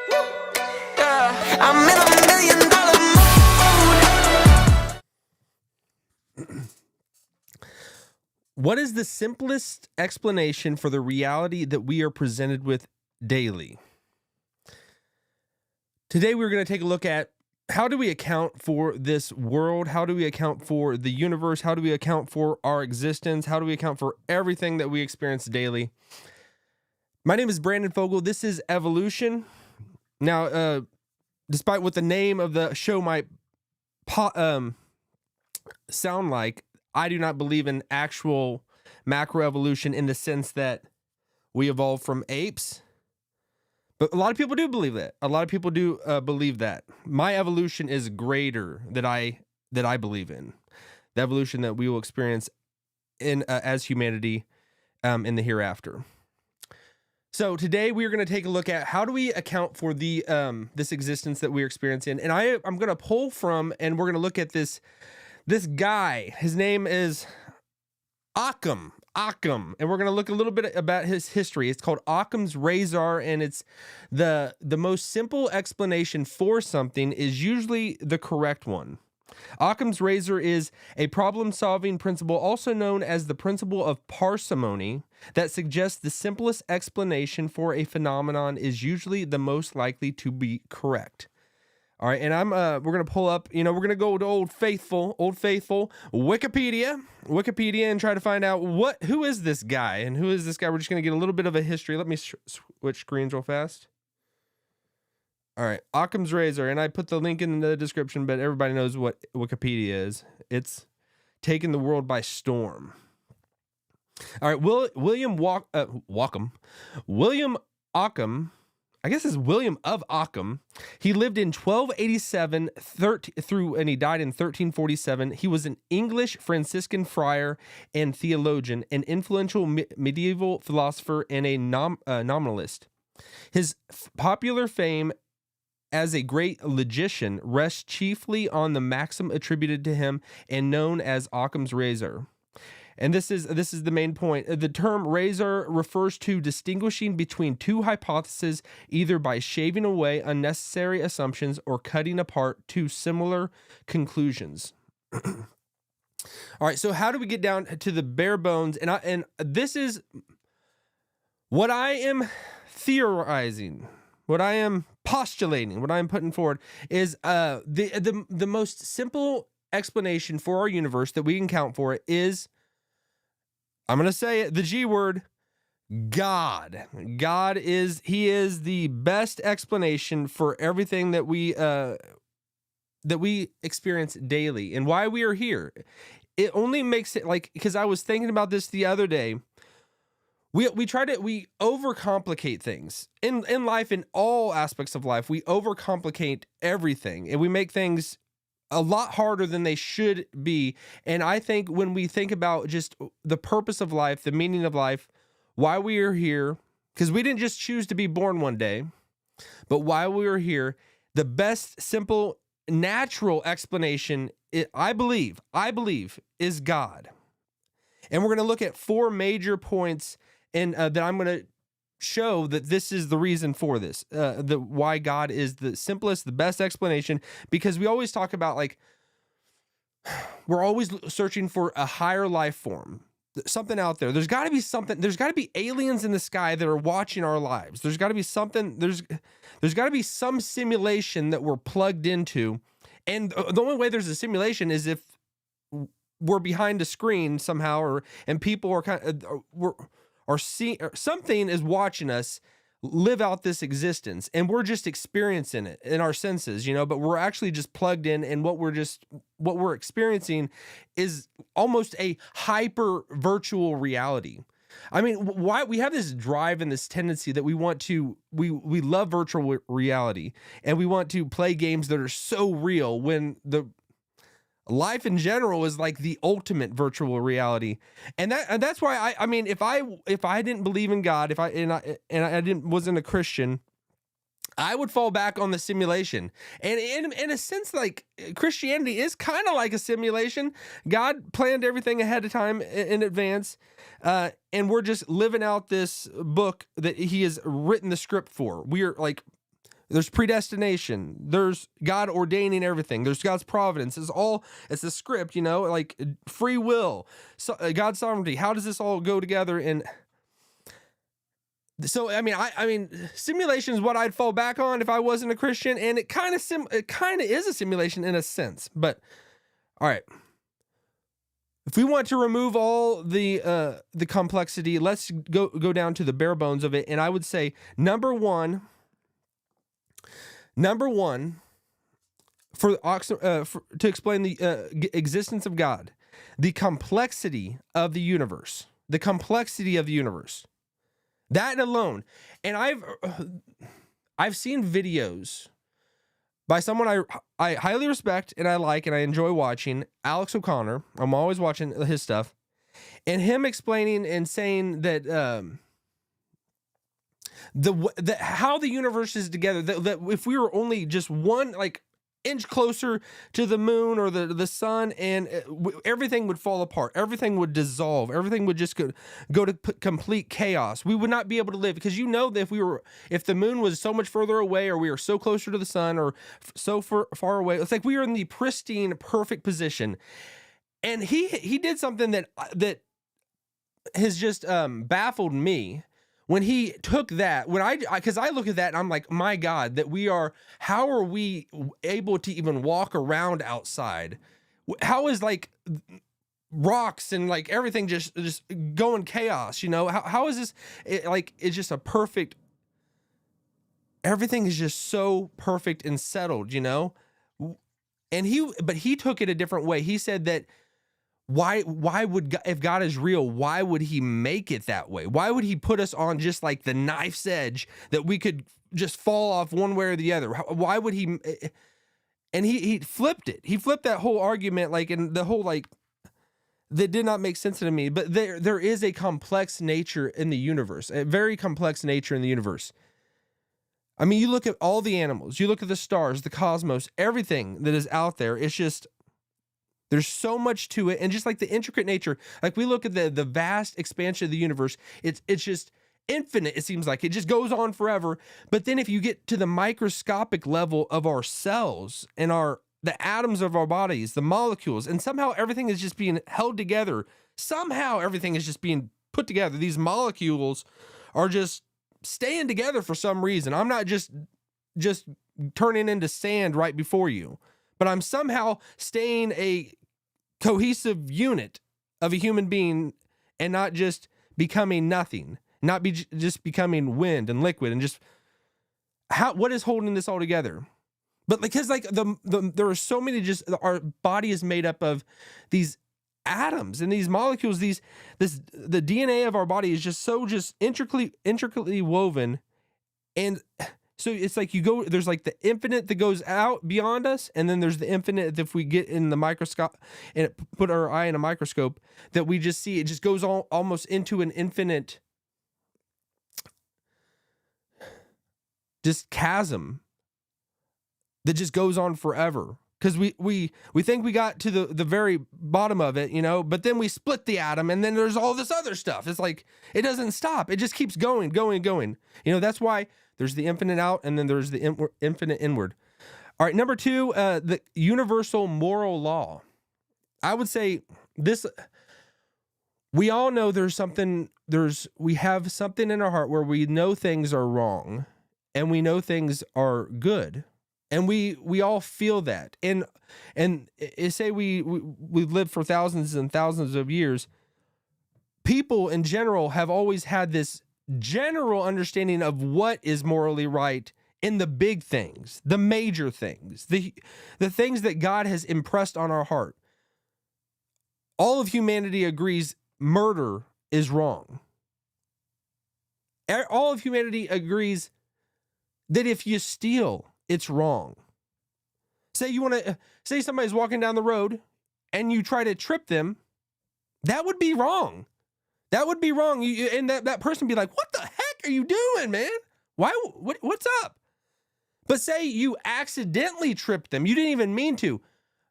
Yeah, I'm in $1 million mood. What is the simplest explanation for the reality that we are presented with daily? Today, we're going to take a look at how do we account for this world? How do we account for the universe? How do we account for our existence? How do we account for everything that we experience daily? My name is Brandon Fogel. This is Evolution. Now, despite what the name of the show might sound like, I do not believe in actual macroevolution in the sense that we evolved from apes. But a lot of people do believe that. A lot of people do believe that. My evolution is greater that I believe in. The evolution that we will experience in as humanity in the hereafter. So today we are going to take a look at how do we account for the this existence that we're experiencing. And I'm going to pull from, and we're going to look at this guy. His name is Occam. And we're going to look a little bit about his history. It's called Occam's razor, and it's the most simple explanation for something is usually the correct one. Occam's razor is a problem-solving principle, also known as the principle of parsimony, that suggests the simplest explanation for a phenomenon is usually the most likely to be correct. All right, and we're gonna pull up. We're gonna go to old faithful Wikipedia, and try to find out who is this guy and who is this guy. We're just gonna get a little bit of a history. Let me switch screens real fast. All right, Occam's razor, and I put the link in the description, but everybody knows what Wikipedia is. It's taken the world by storm. All right, William Occam. I guess it's William of Occam. He lived in 1287 and he died in 1347. He was an English Franciscan friar and theologian, an influential medieval philosopher, and a nominalist. His popular fame as a great logician rests chiefly on the maxim attributed to him and known as Occam's razor. And this is the main point. The term razor refers to distinguishing between two hypotheses, either by shaving away unnecessary assumptions or cutting apart two similar conclusions. All right, so how do we get down to the bare bones? And this is what I am theorizing, what I am postulating, what I am putting forward is the most simple explanation for our universe that we can count for is, I'm going to say it, the G word, God. He is the best explanation for everything that we experience daily and why we are here. It only makes it because I was thinking about this the other day. We overcomplicate things in life, in all aspects of life. We overcomplicate everything, and we make things a lot harder than they should be. And I think when we think about just the purpose of life, the meaning of life, why we are here, because we didn't just choose to be born one day, but why we are here, the best, simple, natural explanation, I believe, is God. And we're going to look at 4 major points that I'm going to show that this is the reason for this, why God is the simplest, the best explanation, because we always talk about we're always searching for a higher life form, something out there. There's got to be something. There's got to be aliens in the sky that are watching our lives. There's got to be something. There's got to be some simulation that we're plugged into, and the only way there's a simulation is if we're behind a screen somehow, and people are or see, or something is watching us live out this existence, and we're just experiencing it in our senses, but we're actually just plugged in, and what we're experiencing is almost a hyper virtual reality. I mean, why we have this drive and this tendency that we love virtual reality, and we want to play games that are so real when the life in general is like the ultimate virtual reality. And that's why I mean, if I didn't believe in God, wasn't a Christian, I would fall back on the simulation. And in a sense, Christianity is kind of like a simulation. God planned everything ahead of time in advance. And we're just living out this book that he has written the script for. We are There's predestination. There's God ordaining everything. There's God's providence. It's a script, like free will, so, God's sovereignty. How does this all go together? And so, I mean, simulation is what I'd fall back on if I wasn't a Christian, and it kind of is a simulation in a sense. But all right, if we want to remove all the complexity, let's go down to the bare bones of it. And I would say number one, to explain the existence of God, the complexity of the universe, that alone. And I've seen videos by someone I highly respect and I like and I enjoy watching, Alex O'Connor. I'm always watching his stuff, and him explaining and saying that how the universe is together, that if we were only just one inch closer to the moon or the sun, and everything would fall apart, everything would dissolve, everything would just go to complete chaos. We would not be able to live, because that if the moon was so much further away, or we were so closer to the sun, or so far away, it's like we were in the pristine, perfect position. And he did something that has just baffled me. When he took that, because I look at that and I'm like, my God, how are we able to even walk around outside? How is rocks and everything just going chaos? How is this? It's just a perfect. Everything is just so perfect and settled, And he took it a different way. He said that. Why would God, if God is real, why would he make it that way? Why would he put us on just like the knife's edge that we could just fall off one way or the other? Why would he? And he flipped it. He flipped that whole argument, and the whole that did not make sense to me. But there is a complex nature in the universe, a very complex nature in the universe. I mean, you look at all the animals, you look at the stars, the cosmos, everything that is out there. It's just. There's so much to it, and just like the intricate nature, we look at the vast expansion of the universe, it's just infinite. It seems like it just goes on forever. But then if you get to the microscopic level of our cells and the atoms of our bodies, the molecules, and somehow everything is just being held together. Somehow everything is just being put together. These molecules are just staying together for some reason. I'm not just turning into sand right before you, but I'm somehow staying a cohesive unit of a human being and not just becoming nothing, just becoming wind and liquid, and just what is holding this all together? But because there are so many, our body is made up of these atoms and these molecules, the DNA of our body is just so intricately woven. And so it's there's the infinite that goes out beyond us, and then there's the infinite that if we get in the microscope and put our eye in a microscope, that we just see it just goes almost into an infinite just chasm that just goes on forever. Because we think we got to the very bottom of it, but then we split the atom, and then there's all this other stuff. It's it doesn't stop. It just keeps going. That's why there's the infinite out, and then there's the infinite inward. All right, number two, the universal moral law. I would say this, we all know we have something in our heart where we know things are wrong, and we know things are good. And we all feel that. And say we've lived for thousands and thousands of years. People in general have always had this general understanding of what is morally right in the big things, the major things, the things that God has impressed on our heart. All of humanity agrees murder is wrong. All of humanity agrees that if you steal, it's wrong. Say somebody's walking down the road and you try to trip them, that would be wrong. That would be wrong. And that person would be like, what the heck are you doing, man? What's up? But say you accidentally tripped them. You didn't even mean to.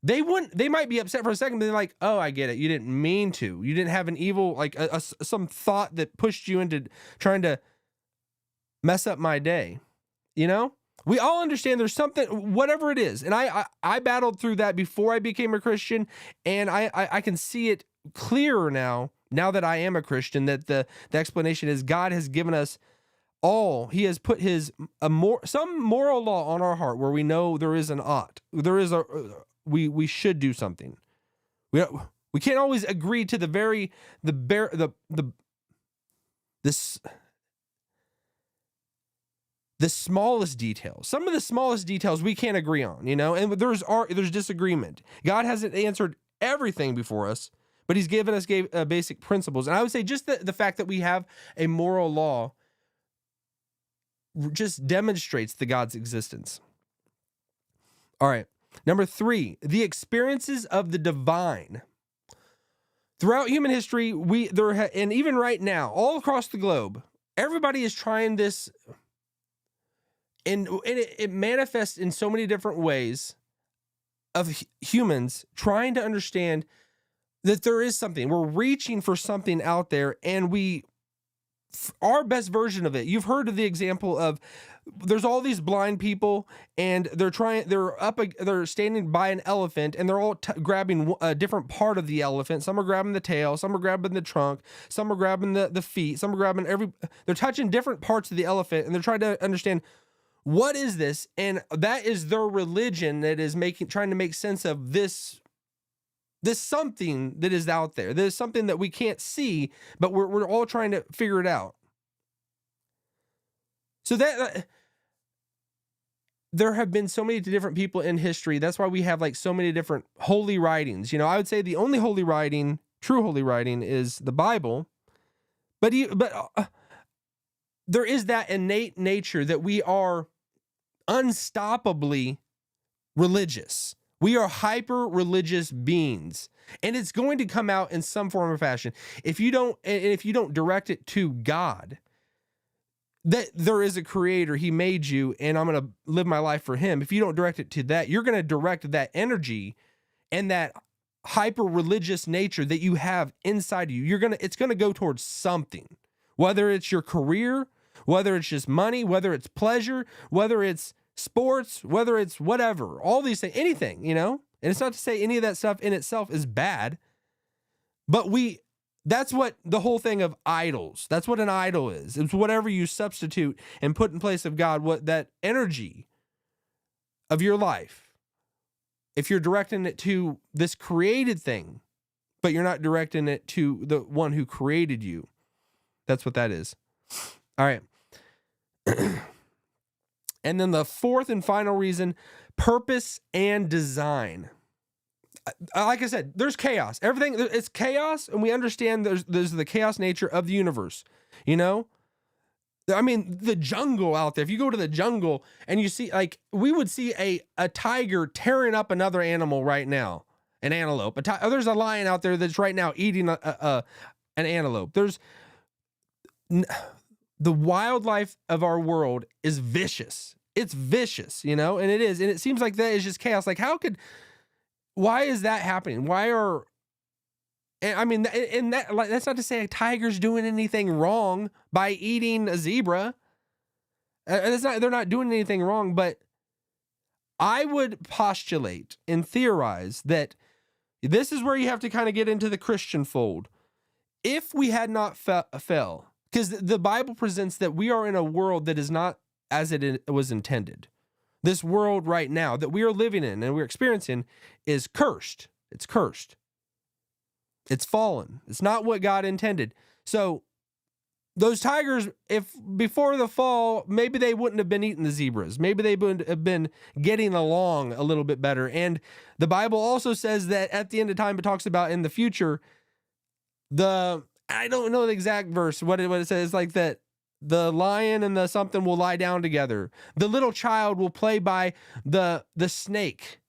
They might be upset for a second, but they're like, oh, I get it. You didn't mean to. You didn't have an evil, some thought that pushed you into trying to mess up my day, We all understand there's something, whatever it is. And I battled through that before I became a Christian, and I can see it clearer now that I am a Christian, that the explanation is God has given us all. He has put some moral law on our heart where we know there is an ought. There is we should do something. We can't always agree to the smallest details. Some of the smallest details we can't agree on, and there's disagreement. God hasn't answered everything before us, but he's given us basic principles. And I would say just the fact that we have a moral law just demonstrates the God's existence. All right. Number 3, the experiences of the divine. Throughout human history, and even right now, all across the globe, everybody is trying this. And it manifests in so many different ways of humans trying to understand that there is something. We're reaching for something out there, and our best version of it. You've heard of the example of there's all these blind people, and they're standing by an elephant, and they're all grabbing a different part of the elephant. Some are grabbing the tail, some are grabbing the trunk, some are grabbing the feet, some are grabbing they're touching different parts of the elephant, and they're trying to understand, what is this? And that is their religion that is trying to make sense of this something that is out there. There's something that we can't see, but we're all trying to figure it out. So that there have been so many different people in history. That's why we have like so many different holy writings. I would say the only holy writing, true holy writing, is the Bible. But there is that innate nature that we are unstoppably religious. We are hyper religious beings, and it's going to come out in some form or fashion. If you don't direct it to God, that there is a creator, he made you, and I'm going to live my life for him. If you don't direct it to that, you're going to direct that energy and that hyper religious nature that you have inside of you. It's going to go towards something, whether it's your career, whether it's just money, whether it's pleasure, whether it's sports, whether it's whatever, all these things, anything, and it's not to say any of that stuff in itself is bad, but that's what the whole thing of idols, that's what an idol is. It's whatever you substitute and put in place of God, what that energy of your life, if you're directing it to this created thing, but you're not directing it to the one who created you, that's what that is. All right. And then the 4th and final reason, purpose and design. Like I said, there's chaos. Everything, it's chaos, and we understand there's the chaos nature of the universe. I mean, the jungle out there, if you go to the jungle and you see, like, we would see a tiger tearing up another animal right now, an antelope. There's a lion out there that's right now eating an antelope. The wildlife of our world is vicious. It's vicious, and it is. And it seems like that is just chaos. Like, why is that happening? That's not to say a tiger's doing anything wrong by eating a zebra. They're not doing anything wrong, but I would postulate and theorize that this is where you have to kind of get into the Christian fold. If we had not fell, because the Bible presents that we are in a world that is not as it was intended. This world right now that we are living in and we're experiencing is cursed. It's cursed. It's fallen. It's not what God intended. So those tigers, if before the fall, maybe they wouldn't have been eating the zebras. Maybe they would have been getting along a little bit better. And the Bible also says that at the end of time, it talks about in the future, I don't know the exact verse, what it says, like that the lion and the something will lie down together. The little child will play by the snake,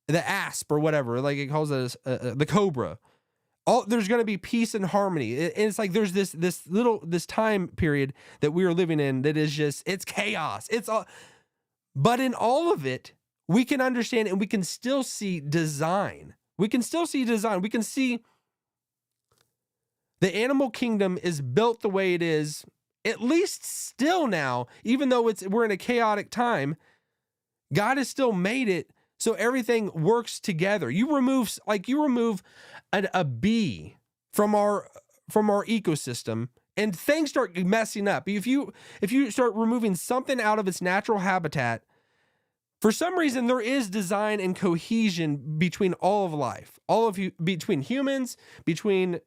the asp or whatever, like it calls it the cobra. There's going to be peace and harmony. And it's like there's this time period that we are living in that is just, it's chaos. But in all of it, we can understand and we can still see design. We can see the animal kingdom is built the way it is at least still now, even though we're in a chaotic time, God has still made it so everything works together. You remove a bee from our ecosystem, and things start messing up. If you start removing something out of its natural habitat, for some reason there is design and cohesion between all of life, between humans, between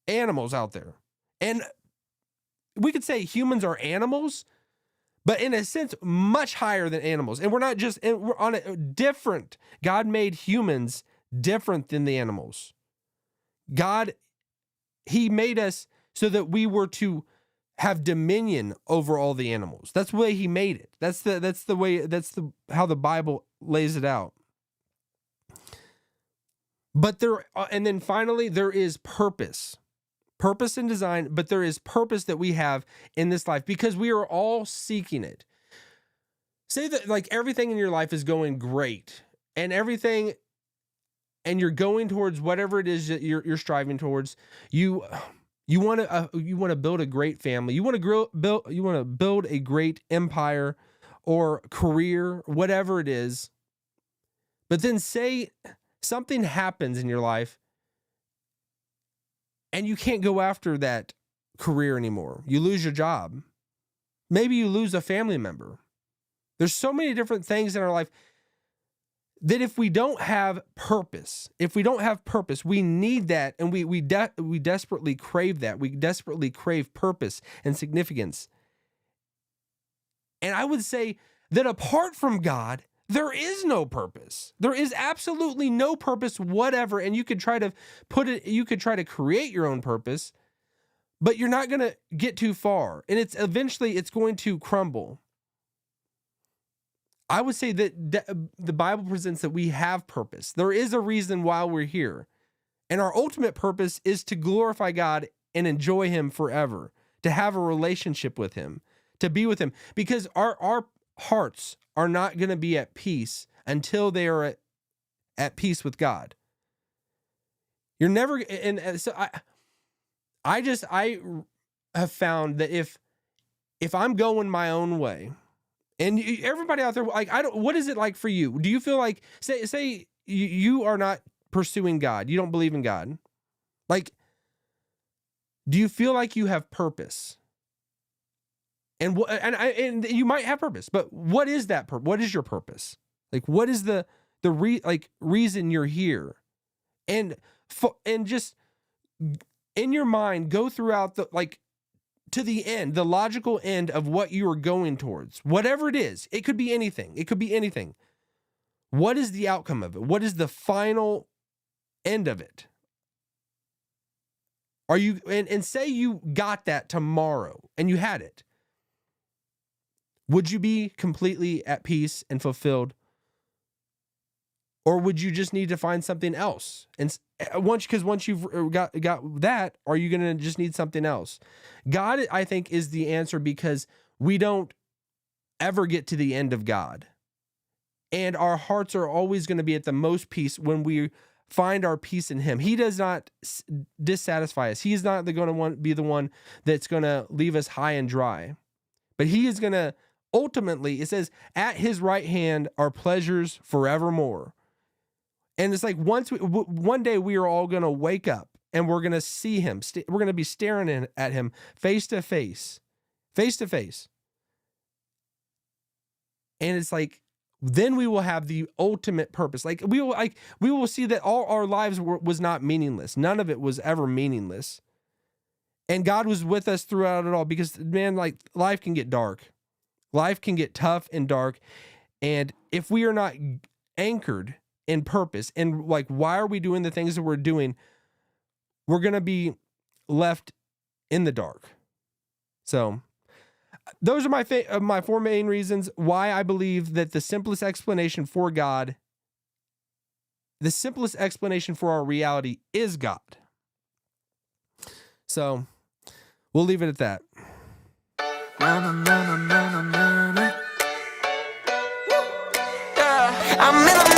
animals out there. And we could say humans are animals, but in a sense, much higher than animals. And we're not just, we're on a different. God made humans different than the animals. He made us so that we were to have dominion over all the animals. That's the way he made it. That's how the Bible lays it out. But and then finally, there is purpose and design, but there is purpose that we have in this life because we are all seeking it. Say that like everything in your life is going great and you're going towards whatever it is that you're striving towards. You want to build a great family. You want to build a great empire or career, whatever it is. But then say something happens in your life and you can't go after that career anymore. You lose your job. Maybe you lose a family member. There's so many different things in our life that if we don't have purpose, we need that, and we desperately crave that. We desperately crave purpose and significance. And I would say that apart from God, there is no purpose. There is absolutely no purpose whatever, and you could try to create your own purpose, but you're not going to get too far, and eventually it's going to crumble. I would say that the Bible presents that we have purpose. There is a reason why we're here. And our ultimate purpose is to glorify God and enjoy him forever, to have a relationship with him, to be with him. Because our hearts are not going to be at peace until they are at peace with God. You're never, and so I have found that if I'm going my own way, and everybody out there, like, what is it like for you? Do you feel like, say you are not pursuing God, you don't believe in God, like, do you feel like you have purpose? And you might have purpose, but what is that purpose? What is your purpose? Like, what is the reason you're here? And just in your mind, go throughout to the end, the logical end of what you are going towards, whatever it is. It could be anything. What is the outcome of it? What is the final end of it? Are you, and say you got that tomorrow and you had it. Would you be completely at peace and fulfilled? Or would you just need to find something else? And once you've got that, are you going to just need something else? God, I think, is the answer, because we don't ever get to the end of God. And our hearts are always going to be at the most peace when we find our peace in him. He does not dissatisfy us. He's not going to be the one that's going to leave us high and dry. But he is going to ultimately, it says, at his right hand are pleasures forevermore. And it's like one day we are all going to wake up and we're going to see him. We're going to be staring at him face to face. And it's like, then we will have the ultimate purpose. We will see that all our lives was not meaningless. None of it was ever meaningless. And God was with us throughout it all, because, man, life can get dark. Life can get tough and dark. And if we are not anchored in purpose, and why are we doing the things that we're doing, we're going to be left in the dark. So those are my four main reasons why I believe that the simplest explanation for God, the simplest explanation for our reality, is God. So we'll leave it at that. I'm in